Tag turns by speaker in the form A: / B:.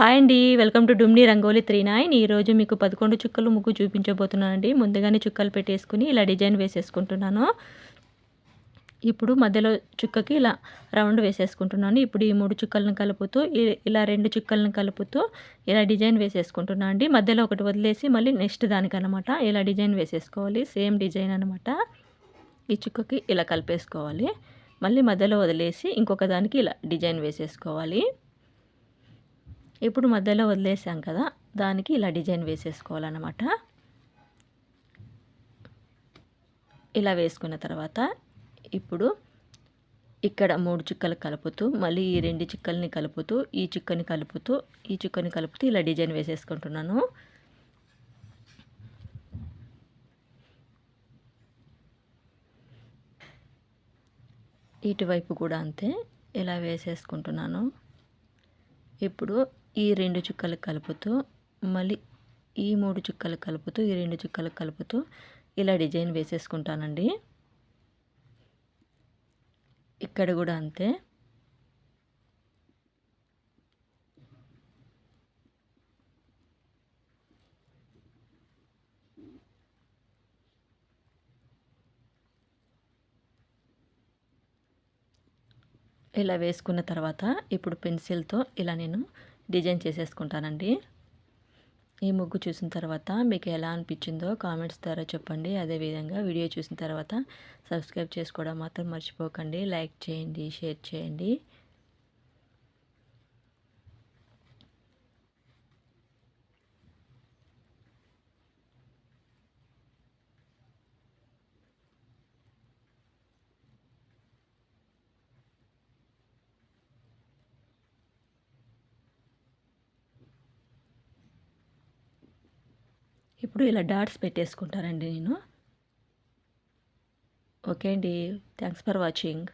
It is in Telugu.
A: హాయ్ అండి. వెల్కమ్ టు డుమ్ని రంగోలి 39. ఈరోజు మీకు 11 చుక్కలు ముగ్గు చూపించబోతున్నానండి. ముందుగానే చుక్కలు పెట్టేసుకుని ఇలా డిజైన్ వేసేసుకుంటున్నాను. ఇప్పుడు మధ్యలో చుక్కకి ఇలా రౌండ్ వేసేసుకుంటున్నాను. ఇప్పుడు ఈ 3 చుక్కలను కలుపుతూ ఇలా 2 చుక్కలను కలుపుతూ ఇలా డిజైన్ వేసేసుకుంటున్నాను అండి. మధ్యలో ఒకటి వదిలేసి మళ్ళీ నెక్స్ట్ దానికనమాట ఇలా డిజైన్ వేసేసుకోవాలి. సేమ్ డిజైన్ అనమాట. ఈ చుక్కకి ఇలా కలిపేసుకోవాలి. మళ్ళీ మధ్యలో వదిలేసి ఇంకొక దానికి ఇలా డిజైన్ వేసేసుకోవాలి. ఇప్పుడు మధ్యలో వదిలేసాం కదా, దానికి ఇలా డిజైన్ వేసేసుకోవాలన్నమాట. ఇలా వేసుకున్న తర్వాత ఇప్పుడు ఇక్కడ 3 చుక్కలు కలుపుతూ మళ్ళీ ఈ 2 చుక్కల్ని కలుపుతూ ఈ చుక్కని కలుపుతూ ఈ చుక్కని కలుపుతూ ఇలా డిజైన్ వేసేసుకుంటున్నాను. ఇటువైపు కూడా అంతే ఇలా వేసేసుకుంటున్నాను. ఇప్పుడు ఈ 2 చుక్కలు కలుపుతూ మళ్ళీ ఈ 3 చుక్కలు కలుపుతూ ఈ 2 చుక్కలు కలుపుతూ ఇలా డిజైన్ వేసేసుకుంటానండి. ఇక్కడ కూడా అంతే. ఇలా వేసుకున్న తర్వాత ఇప్పుడు పెన్సిల్తో ఇలా నేను డిజైన్ చేసేసుకుంటానండి. ఈ ముగ్గు చూసిన తర్వాత మీకు ఎలా అనిపించిందో కామెంట్స్ ద్వారా చెప్పండి. అదేవిధంగా వీడియో చూసిన తర్వాత సబ్స్క్రైబ్ చేసుకోవడం మాత్రం మర్చిపోకండి. లైక్ చేయండి, షేర్ చేయండి. ఇప్పుడు ఇలా డాట్స్ పెట్టేసుకుంటానండి నేను. ఓకే అండి. Thanks for watching.